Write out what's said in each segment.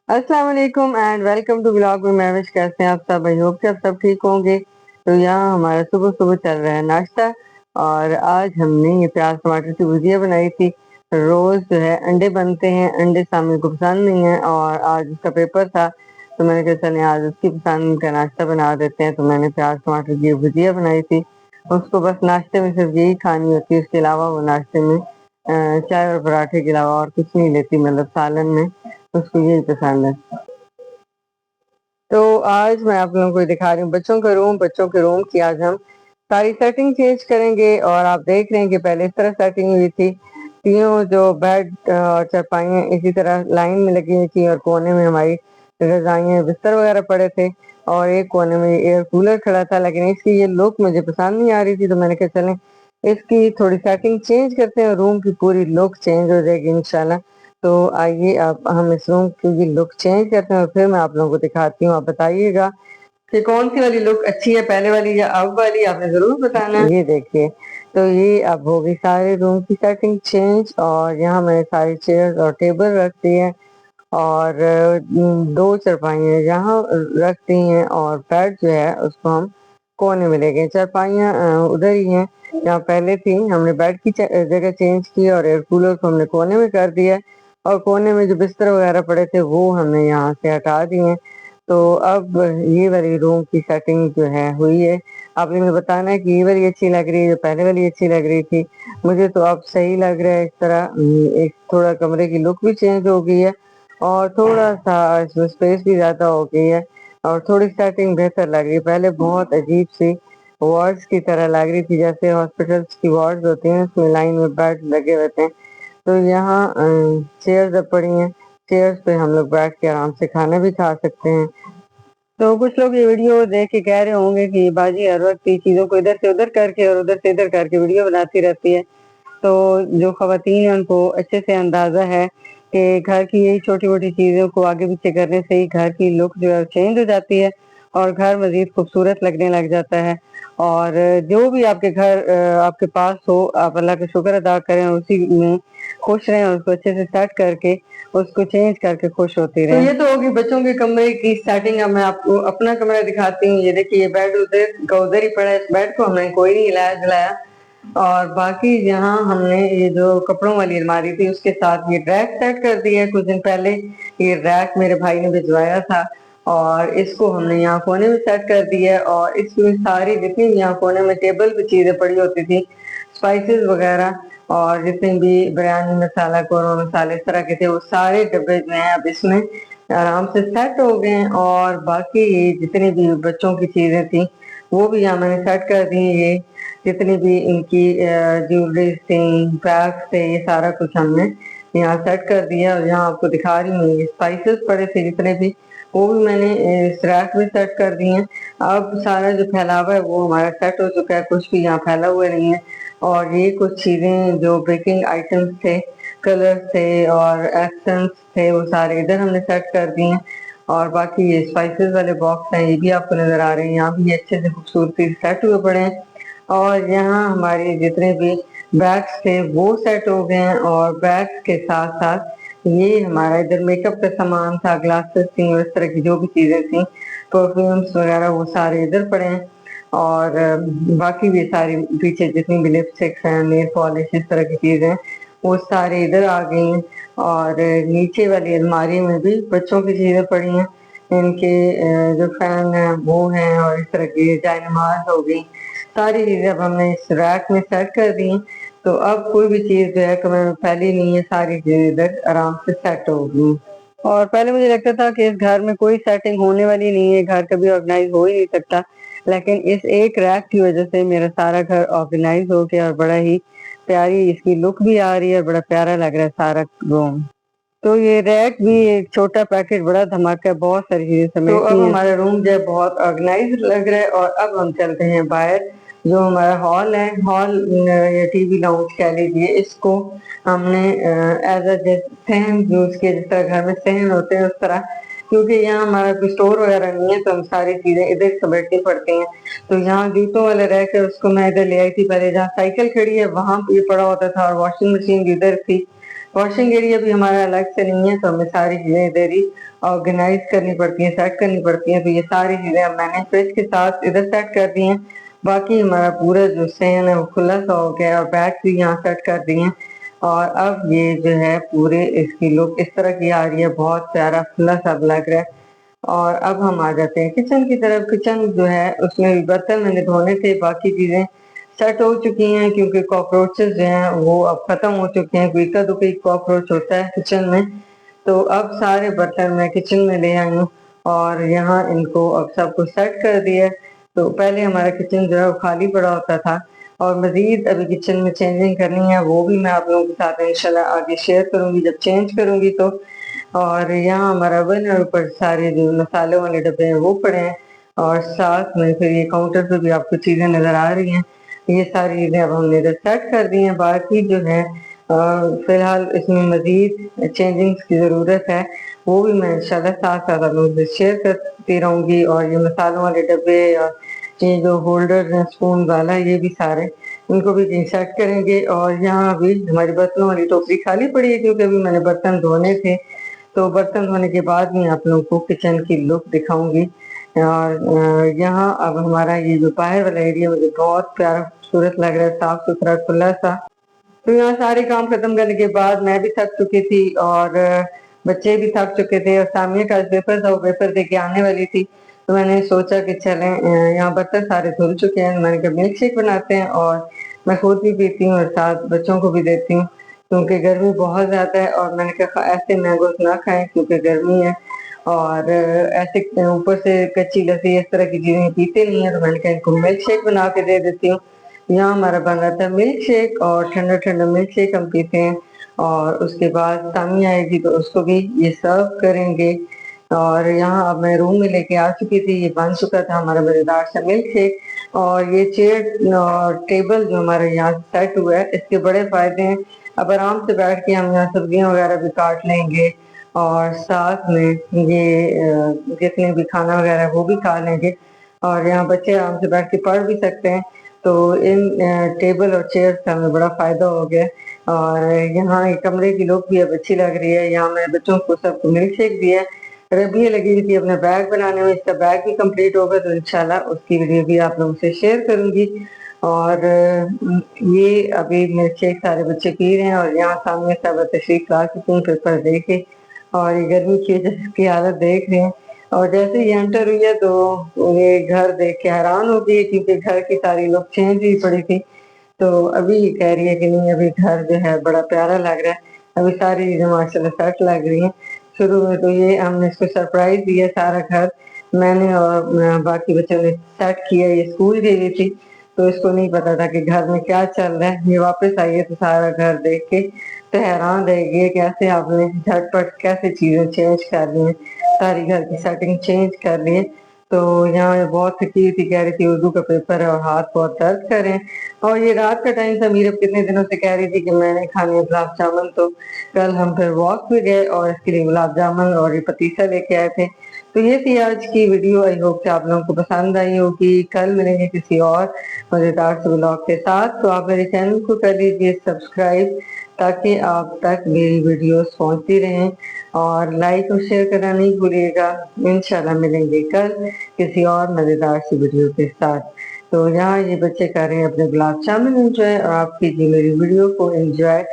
अस्सलाम वालेकुम and welcome to blog में महविश। कैसे हैं आप सब? आई होप कि आप सब ठीक होंगे। तो यहाँ हमारा सुबह सुबह चल रहा है नाश्ता। और आज हमने ये प्याज टमाटर की भुजिया बनाई थी। रोज जो है अंडे बनते हैं, अंडे सामने को पसंद नहीं है और आज उसका पेपर था, तो मैंने कहा चलें आज उसकी पसंद का नाश्ता बना देते हैं। तो मैंने प्याज टमाटर की भुजिया बनाई थी। उसको बस नाश्ते में सिर्फ यही खानी होती है, उसके अलावा वो नाश्ते में चाय और पराठे के अलावा और कुछ नहीं लेती, मतलब सालन में उसको यही पसंद है। तो आज मैं आप लोगों को दिखा रही हूँ बच्चों के रूम की आज हम सारी सेटिंग चेंज करेंगे। और आप देख रहे हैं कि पहले इस तरह सेटिंग हुई थी, तीनों जो बेड चारपाइयाँ इसी तरह लाइन में लगी हुई थी और कोने में हमारी रजाइयाँ बिस्तर वगैरह पड़े थे और एक कोने में एयर कूलर खड़ा था। लेकिन इसकी ये लुक मुझे पसंद नहीं आ रही थी, तो मैंने कहा चलें इसकी थोड़ी सेटिंग चेंज करते हैं, रूम की पूरी लुक चेंज हो जाएगी इंशाल्लाह। तो आइए अब हम इस रूम की लुक चेंज करते हैं और फिर मैं आप लोगों को दिखाती हूँ। आप बताइएगा कि कौन सी वाली लुक अच्छी है, पहले वाली या अब वाली, आपने जरूर बताना। ये देखिए, तो ये अब होगी सारे रूम की सेटिंग चेंज। और यहाँ मैंने सारी चेयर और टेबल रख दी है और दो चारपाइयाँ यहाँ रख दी हैं और बेड जो है उसको हम कोने में ले गए। चारपाइयाँ उधर ही हैं जहाँ पहले थी, हमने बेड की जगह चेंज की और एयर कूलर को हमने कोने में कर दिया और कोने में जो बिस्तर वगैरह पड़े थे वो हमने यहाँ से हटा दिए। तो अब ये वाली रूम की सेटिंग जो है हुई है। आप लोगों ने बताना है कि ये वाली अच्छी लग रही है जो पहले वाली अच्छी लग रही थी। मुझे तो अब सही लग रहा है इस तरह। एक थोड़ा कमरे की लुक भी चेंज हो गई है और थोड़ा सा इसमें स्पेस भी ज्यादा हो गई है और थोड़ी सेटिंग बेहतर लग रही है। पहले बहुत अजीब सी वार्ड्स की तरह लग रही थी, जैसे हॉस्पिटल्स की वार्ड्स होती हैं उसमें लाइन में बेड लगे होते हैं। तो यहाँ चेयर्स अब पड़ी हैं, चेयर्स पे हम लोग बैठ के आराम से खाना भी खा सकते हैं। तो कुछ लोग ये वीडियो देख के कह रहे होंगे कि बाजी हर वक्त ये चीज़ों को इधर से उधर करके और उधर से इधर करके वीडियो बनाती रहती है। तो जो खवातीन हैं उनको अच्छे से अंदाज़ा है कि घर की यही छोटी मोटी चीज़ों को आगे पीछे करने से ही घर की लुक जो है चेंज हो जाती है और घर मज़ीद खूबसूरत लगने लग जाता है। और जो भी आपके घर आपके पास हो, आप अल्लाह का शुक्र अदा करें, उसी में खुश रहें और उसको अच्छे से सेट करके उसको चेंज करके खुश होती रहें। तो ये तो होगी बच्चों के कमरे की सेटिंग। अब मैं आपको अपना कमरा दिखाती हूँ। ये देखिए, ये बेड उधर का उधर ही पड़ा है, इस बेड को हमने कोई नहीं हिलाया जलाया। और बाकी यहाँ हमने ये जो कपड़ों वाली अलमारी थी उसके साथ ये रैक सेट कर दिया है कुछ दिन पहले। ये रैक मेरे भाई ने भिजवाया था और इसको हमने यहाँ कोने में सेट कर दिया है। और इसमें सारी जितनी भी यहाँ कोने में टेबल पे चीजें पड़ी होती थी, स्पाइसेस वगैरह और जितने भी बिरयानी मसाला कौरमा मसाले इस तरह के थे, वो सारे डब्बे जो हैं अब इसमें आराम से सेट हो गए हैं। और बाकी ये जितनी भी बच्चों की चीजें थी वो भी यहाँ मैंने सेट कर दी। ये जितनी भी इनकी ज्वेलरी थी, बैग्स थे, ये सारा कुछ हमने यहाँ सेट कर दिया। और यहाँ आपको दिखा रही हूँ ये स्पाइसेस पड़े थे जितने भी, वो भी मैंने इस रैक में सेट कर दिए हैं। अब सारा जो फैलावा है वो हमारा सेट हो चुका है, कुछ भी यहाँ फैला हुआ नहीं है। और ये कुछ चीजें जो बेकिंग आइटम्स थे, कलर्स थे और एसेंस थे, वो सारे इधर हमने सेट कर दिए हैं। और बाकी ये स्पाइसेस वाले बॉक्स हैं, ये भी आपको नजर आ रहे हैं, यहाँ भी अच्छे से खूबसूरती सेट हुए पड़े हैं। और यहाँ हमारे जितने भी बैग्स थे वो सेट हो गए हैं और बैग्स के साथ साथ ये हमारा इधर मेकअप का सामान था, ग्लासेस थी और इस तरह की जो भी चीजें थी, परफ्यूम्स वगैरह, वो सारे इधर पड़े हैं। और बाकी भी सारी पीछे जितनी भी लिपस्टिक्स हैं, नेल पॉलिश, इस तरह की चीजें वो सारे इधर आ गई हैं। और नीचे वाली अलमारी में भी बच्चों की चीजें पड़ी हैं, इनके जो फैन है वो हैं और इस तरह की डायनामाज हो गई, सारी चीजें अब हमने इस रैक में सेट कर दी। तो अब कोई भी चीज जो है कमरे में फैली नहीं है, सारी चीजें इधर आराम से सेट हो गई। और पहले मुझे लगता था कि इस घर में कोई सेटिंग होने वाली नहीं है, घर कभी ऑर्गेनाइज हो ही नहीं सकता, लेकिन इस एक रैक की वजह से मेरा सारा घर ऑर्गेनाइज हो गया और बड़ा ही प्यारी इसकी लुक भी आ रही है और बड़ा प्यारा लग रहा है सारा रूम। तो ये रैक भी एक छोटा पैकेट बड़ा धमाका है, बहुत सारी चीजें समेटती हैं। तो अब हमारा रूम जो है बहुत ऑर्गेनाइज लग रहा है। और अब हम चलते हैं बाहर, जो हमारा हॉल है, हॉल या टीवी लाउंज कह लीजिए इसको, हमने एज अ सहन यूज किया, जिस तरह घर में सहन होते हैं उस तरह। क्योंकि यहाँ हमारा कोई स्टोर वगैरह नहीं है तो हम सारी चीजें इधर समेटनी पड़ती हैं। तो यहाँ जूतों वाला रैक है, उसको मैं इधर ले आई थी पहले, जहाँ साइकिल खड़ी है वहां ये पड़ा होता था और वॉशिंग मशीन भी इधर थी। वॉशिंग एरिया भी हमारा अलग से नहीं है, तो हमें सारी चीज़ें इधर ही ऑर्गेनाइज करनी पड़ती हैं, सेट करनी पड़ती हैं। तो ये सारी चीज़ें अब मैंने फ्रिज के साथ इधर सेट कर दी हैं। बाकी हमारा पूरा जो स्टैंड है वो खुला सा हो गया, और बैग्स भी यहाँ सेट कर दिए हैं। और अब ये जो है पूरे इसकी लुक इस तरह की आ रही है, बहुत प्यारा खुला सा लग रहा है। और अब हम आ जाते हैं किचन की तरफ। किचन जो है उसमें भी बर्तन मैंने धोने थे, बाकी चीज़ें सेट हो चुकी हैं, क्योंकि कॉकरोचेस जो हैं वो अब ख़त्म हो चुके हैं। कोई इक्का दुक्का कॉकरोच होता है किचन में, तो अब सारे बर्तन मैं किचन में ले आई हूँ और यहाँ इनको अब सब कुछ सेट कर दिया है। तो पहले हमारा किचन जो है वो खाली पड़ा होता था, और मज़ीद अभी किचन में चेंजिंग करनी है, वो भी मैं आप लोगों के साथ इंशाल्लाह आगे शेयर करूँगी जब चेंज करूँगी तो। और यहाँ हमारा ओवन और ऊपर सारे जो मसालों वाले डब्बे हैं वो पड़े हैं, और साथ में फिर ये काउंटर पे भी आपको चीज़ें नज़र आ रही हैं। ये सारी चीज़ें अब हमने इधर सेट कर दी हैं। बाकी जो है फ़िलहाल इसमें मज़ीद चेंजिंग्स की ज़रूरत है, वो भी मैं इंशाल्लाह साथ साथ आप लोगों से शेयर करती रहूँगी। और ये मसालों वाले डब्बे और ये जो होल्डर हैं स्पून वाला, ये भी सारे इनको भी सेट करेंगे। और यहाँ अभी हमारी बर्तनों वाली टोकरी खाली पड़ी है, क्योंकि अभी मैंने बर्तन धोने थे। तो बर्तन धोने के बाद मैं आप लोगों को किचन की लुक दिखाऊंगी। और यहाँ अब हमारा ये जो बाहर वाला एरिया मुझे बहुत प्यारा खूबसूरत लग रहा है, साफ सुथरा खुला सा। तो यहाँ सारे काम खत्म करने के बाद मैं भी थक चुकी थी, और बच्चे भी थक चुके थे, और सामने का पेपर था वो पेपर दे के आने वाली थी। तो मैंने सोचा कि चलें, यहाँ बर्तन सारे धुल चुके हैं, मैंने कहा मिल्क शेक बनाते हैं, और मैं खुद भी पीती हूँ और साथ बच्चों को भी देती हूँ, क्योंकि गर्मी बहुत ज़्यादा है। और मैंने कहा ऐसे मैंगोस ना खाएं क्योंकि गर्मी है, और ऐसे ऊपर से कच्ची लस्सी इस तरह की चीज़ें पीते नहीं है। तो मैंने कहा इनको मिल्क शेक बना के दे देती हूँ। यहाँ हमारा बन रहा था मिल्क शेक, और ठंडा ठंडा मिल्क शेक हम पीते हैं। और उसके बाद सामी आएगी तो उसको भी ये सर्व करेंगे। और यहाँ अब मैं रूम में लेके आ चुकी थी, ये बन चुका था हमारा मज़ेदार सा मिल्क शेक। और ये चेयर और टेबल जो हमारे यहाँ सेट हुआ है, इसके बड़े फ़ायदे हैं। अब आराम से बैठ के हम यहाँ सब्जियाँ वगैरह भी काट लेंगे, और साथ में ये जितने भी खाना वगैरह है वो भी खा लेंगे, और यहाँ बच्चे आराम से बैठ के पढ़ भी सकते हैं। तो इन टेबल और चेयर से हमें बड़ा फ़ायदा हो गया। और यहाँ कमरे की लुक भी अब अच्छी लग रही है। यहाँ मैं बच्चों को सबको मिल्क शेक दिया है। रबिया लगी हुई थी अपना बैग बनाने में, इसका बैग भी कंप्लीट होगा तो इंशाल्लाह उसकी वीडियो भी आप लोगों से शेयर करूँगी। और ये अभी मिल्क शेक सारे बच्चे पी रहे हैं, और यहाँ सामने सब तशरीफ ला चुके हैं पेपर दे के, और ये गर्मी की वजह की हालत देख रहे हैं। और जैसे ही एंटर हुई है तो ये घर देख के हैरान हो गई, क्योंकि घर की सारी लुक चेंज हुई पड़ी थी। तो अभी ये कह रही है कि नहीं अभी घर जो है बड़ा प्यारा लग रहा है, अभी सारी चीज़ें माशाल्लाह सेट लग रही हैं। शुरू में तो ये हमने इसको सरप्राइज दिया, सारा घर मैंने और बाकी बच्चों ने सेट किया। ये स्कूल गई हुई थी, तो इसको नहीं पता था कि घर में क्या चल रहा है। ये वापस आई है तो सारा घर देख के तो हैरान रह गई, कैसे आपने झटपट कैसे चीज़ें चेंज कर ली हैं, सारी घर की सेटिंग चेंज कर ली है। तो यहाँ बहुत थकी हुई थी, कह रही थी उर्दू का पेपर है और हाथ बहुत दर्द कर रहे हैं। और ये रात का टाइम था, मीरब कितने दिनों से कह रही थी कि मैंने खाने गुलाब जामुन। तो कल हम फिर वॉक पे गए और इसके लिए गुलाब जामुन और ये पतीसा लेके आए थे। तो ये थी आज की वीडियो, आई होप कि आप लोगों को पसंद आई होगी। कल मिलेंगे किसी और मज़ेदार से ब्लॉग के साथ। तो आप मेरे चैनल को कर लीजिए सब्सक्राइब, ताकि आप तक मेरी वीडियोस पहुंचती रहें, और लाइक और शेयर करना नहीं भूलिएगा। इंशाल्लाह मिलेंगे कल किसी और मज़ेदार सी वीडियो के साथ। तो यहाँ ये बच्चे कर रहे हैं अपने गुलाब जामुन एंजॉय, और आप कीजिए मेरी वीडियो को एंजॉय।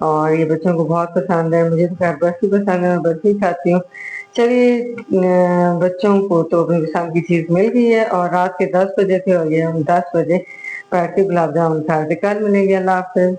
और ये बच्चों को बहुत पसंद है, मुझे तो खैर बर्फी पसंद है, मैं बर्फी खाती हूँ। चलिए बच्चों को तो अपनी पसंद की चीज़ मिल गई है, और रात के 10 बजे थे और ये हम 10 बजे बैठ के गुलाब जामुन खा रहे थे। कल मिलेंगे, अल्लाह हाफ़िज़।